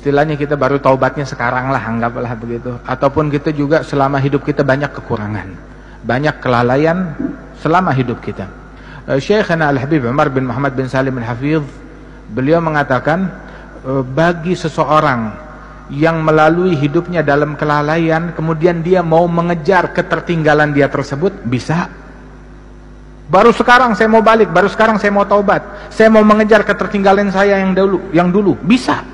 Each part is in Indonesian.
istilahnya kita baru taubatnya sekarang lah, anggaplah begitu. Ataupun kita juga selama hidup kita banyak kekurangan, banyak kelalaian selama hidup kita. Syekhana Al-Habib Umar bin Muhammad bin Salim Al-Hafidh, beliau mengatakan, bagi seseorang yang melalui hidupnya dalam kelalaian, kemudian dia mau mengejar ketertinggalan dia tersebut, bisa. Baru sekarang saya mau balik, baru sekarang saya mau taubat, saya mau mengejar ketertinggalan saya yang dulu, bisa.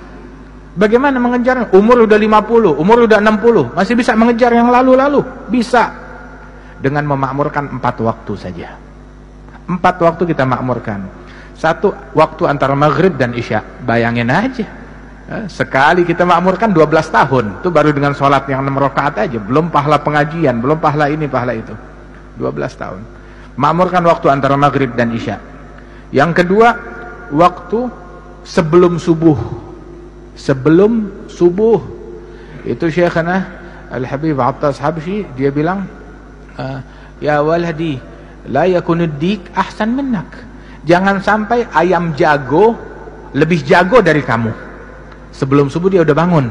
Bagaimana mengejarnya? Umur udah 50, umur udah 60, masih bisa mengejar yang lalu-lalu? Bisa. Dengan memakmurkan 4 waktu saja. 4 waktu kita makmurkan. 1 waktu antara maghrib dan isya. Bayangin aja. Sekali kita makmurkan 12 tahun. Itu baru dengan sholat yang 6 rakaat aja. Belum pahala pengajian, belum pahala ini, pahala itu. 12 tahun. Makmurkan waktu antara maghrib dan isya. Yang kedua, waktu sebelum subuh. Sebelum subuh. Itu Syekhana Al-Habib Attas Habsyi, dia bilang, ya waladi, la yakunud dik ahsan minnak. Jangan sampai ayam jago lebih jago dari kamu. Sebelum subuh dia udah bangun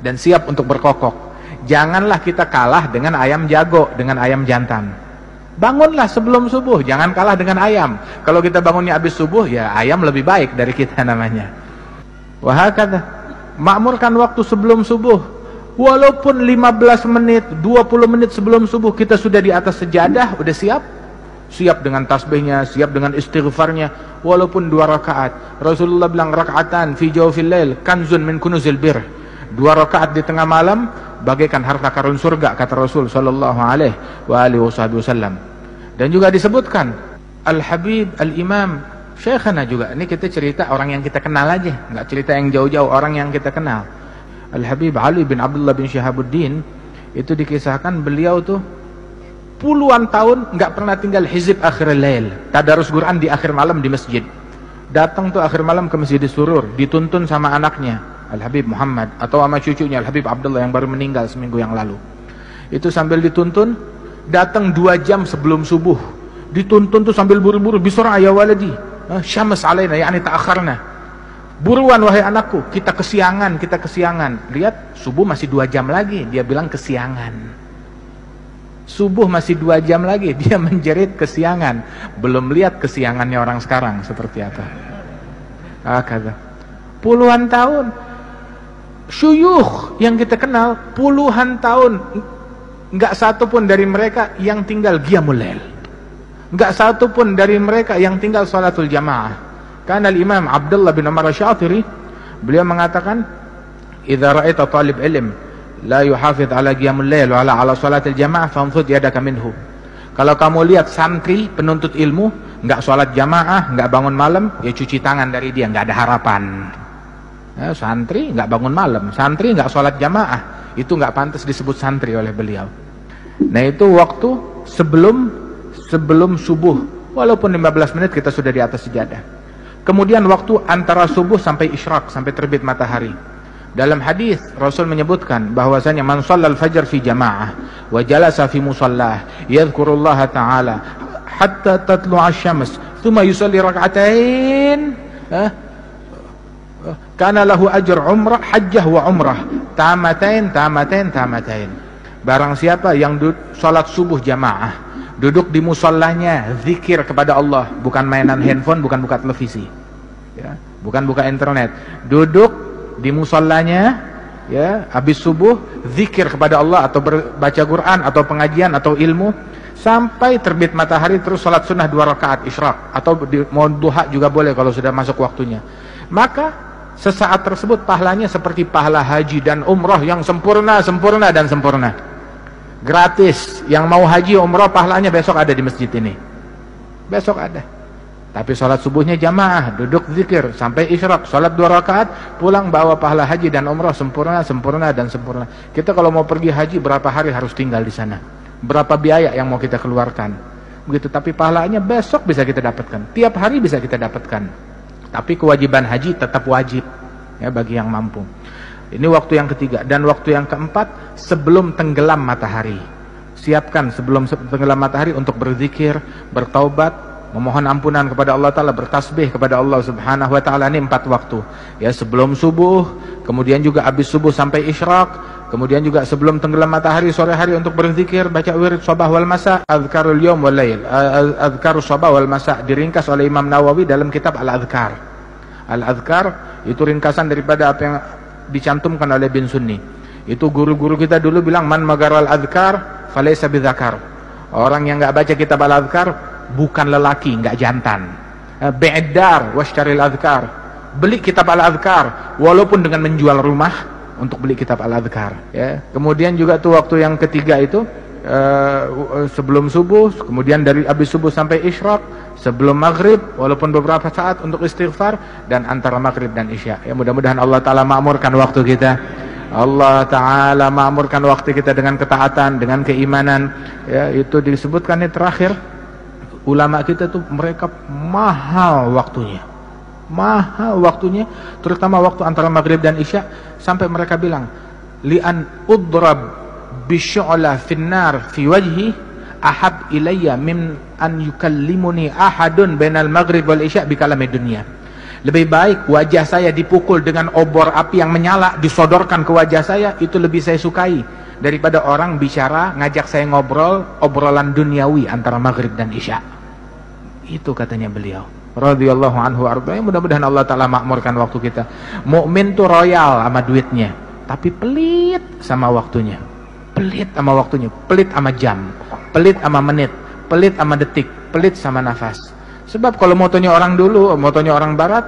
dan siap untuk berkokok. Janganlah kita kalah dengan ayam jago, dengan ayam jantan. Bangunlah sebelum subuh, jangan kalah dengan ayam. Kalau kita bangunnya habis subuh, ya ayam lebih baik dari kita namanya. Wahakata, makmurkan waktu sebelum subuh. Walaupun 15 menit, 20 menit sebelum subuh kita sudah di atas sejadah, udah siap. Siap dengan tasbihnya, siap dengan istighfarnya. Walaupun 2 rakaat. Rasulullah bilang, rakaatan fi jawfil lail kanzun min kunuzil bir. 2 rakaat di tengah malam bagaikan harta karun surga, kata Rasul sallallahu alaihi wasallam. Dan juga disebutkan Al-Habib Al-Imam Syekhana juga, ini kita cerita orang yang kita kenal aja, nggak cerita yang jauh-jauh, orang yang kita kenal. Al-Habib Ali bin Abdullah bin Syihabuddin, itu dikisahkan beliau tuh puluhan tahun nggak pernah tinggal hizib akhir lail, tadarus Quran di akhir malam di masjid. Datang tuh akhir malam ke Masjid Surur, dituntun sama anaknya Al-Habib Muhammad atau sama cucunya Al-Habib Abdullah yang baru meninggal seminggu yang lalu. Itu sambil dituntun, datang 2 jam sebelum subuh, dituntun tuh sambil buru-buru, bisur'a ya waladi, syams alaina, yakni ta'akharna. Buruan wahai anakku, kita kesiangan, kita kesiangan. Lihat, subuh masih 2 jam lagi, dia bilang kesiangan. Subuh masih 2 jam lagi, dia menjerit kesiangan. Belum lihat kesiangannya orang sekarang seperti apa. Kata puluhan tahun, syuyukh yang kita kenal puluhan tahun, nggak satu pun dari mereka yang tinggal qiyamul lail. Enggak satu pun dari mereka yang tinggal salatul jamaah. Karena Imam Abdullah bin Umar Asy-Syatiri, beliau mengatakan, "Idza ra'aita talib ilm la yuhafidh ala qiyamul lail wa ala salatil jamaah famfud yadaka minhu." Kalau kamu lihat santri penuntut ilmu enggak salat jamaah, enggak bangun malam, ya cuci tangan dari dia, enggak ada harapan. Santri enggak bangun malam, santri enggak salat jamaah, itu enggak pantas disebut santri oleh beliau. Nah, itu waktu sebelum subuh, walaupun 15 menit kita sudah di atas sejadah. Kemudian waktu antara subuh sampai isyraq, sampai terbit matahari. Dalam hadis Rasul menyebutkan bahwasanya man shallal fajr fi jamaah wa jalasa fi musallah yadhkurullaha ta'ala hatta tatlu'a asy-syams thumma yusalli rak'atain kana lahu ajr umrah hajjah wa umrah tamatain. Barang siapa yang salat subuh jamaah, duduk di musallahnya, zikir kepada Allah, bukan mainan handphone, bukan buka televisi, ya, bukan buka internet, duduk di musallahnya, ya, habis subuh, zikir kepada Allah atau baca Quran atau pengajian atau ilmu sampai terbit matahari, terus salat sunnah 2 rakaat isyraq atau mau duha juga boleh kalau sudah masuk waktunya. Maka sesaat tersebut pahalanya seperti pahala haji dan umrah yang sempurna dan sempurna. Gratis. Yang mau haji umrah pahalanya besok ada di masjid ini, besok ada. Tapi sholat subuhnya jamaah, duduk zikir sampai isyraq, sholat 2 rakaat, pulang bawa pahala haji dan umrah sempurna dan sempurna. Kita kalau mau pergi haji berapa hari harus tinggal di sana, berapa biaya yang mau kita keluarkan, begitu. Tapi pahalanya besok bisa kita dapatkan, tiap hari bisa kita dapatkan. Tapi kewajiban haji tetap wajib, ya, bagi yang mampu. Ini waktu yang ketiga. Dan waktu yang keempat, sebelum tenggelam matahari. Siapkan sebelum tenggelam matahari untuk berzikir, bertaubat, memohon ampunan kepada Allah Ta'ala, bertasbih kepada Allah Subhanahu Wa Ta'ala. Ini 4 waktu ya, sebelum subuh, kemudian juga habis subuh sampai isyraq, kemudian juga sebelum tenggelam matahari sore hari untuk berzikir, baca wirid sabah wal masa, azkarul yawm wal lail, azkarus sabah wal masa, diringkas oleh Imam Nawawi dalam kitab Al-Adhkar. Al-Adhkar itu ringkasan daripada apa yang dicantumkan oleh Bin Sunni. Itu guru-guru kita dulu bilang, man magaral adhkar falaysa bidzakar. Orang yang enggak baca kitab Al-Adhkar bukan lelaki, enggak jantan. Bi'dar washtaril adhkar. Beli kitab Al-Adhkar walaupun dengan menjual rumah untuk beli kitab Al-Adhkar ya. Kemudian juga tuh waktu yang ketiga itu sebelum subuh, kemudian dari habis subuh sampai isyraq, sebelum maghrib walaupun beberapa saat untuk istighfar, dan antara maghrib dan isya. Ya, mudah-mudahan Allah Ta'ala makmurkan waktu kita. Allah Ta'ala makmurkan waktu kita dengan ketaatan, dengan keimanan ya. Itu disebutkan ini terakhir, ulama kita tuh mereka mahal waktunya, terutama waktu antara maghrib dan isya, sampai mereka bilang, li'an udrab bisyu'la finnar fi wajhi ahab ilayya min an yukallimuni ahadun bainal maghrib wal isya bikalamid dunya. Lebih baik wajah saya dipukul dengan obor api yang menyala, disodorkan ke wajah saya, itu lebih saya sukai daripada orang bicara ngajak saya ngobrol obrolan duniawi antara maghrib dan isya. Itu katanya beliau radhiyallahu anhu arba. Mudah-mudahan Allah Ta'ala makmurkan waktu kita. Mukmin tuh royal sama duitnya, tapi pelit sama waktunya. Pelit sama waktunya, pelit sama jam, pelit sama menit, pelit sama detik, pelit sama nafas. Sebab kalau motonya orang dulu, motonya orang barat,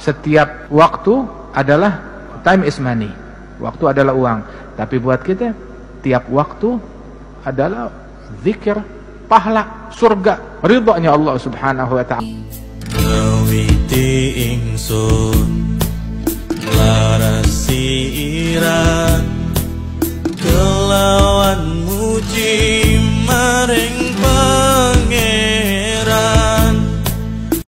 setiap waktu adalah time is money. Waktu adalah uang. Tapi buat kita, tiap waktu adalah zikir, pahala, surga, ridhonya Allah Subhanahu Wa Ta'ala. Ngawiti ingsun larasi iran kelawan muji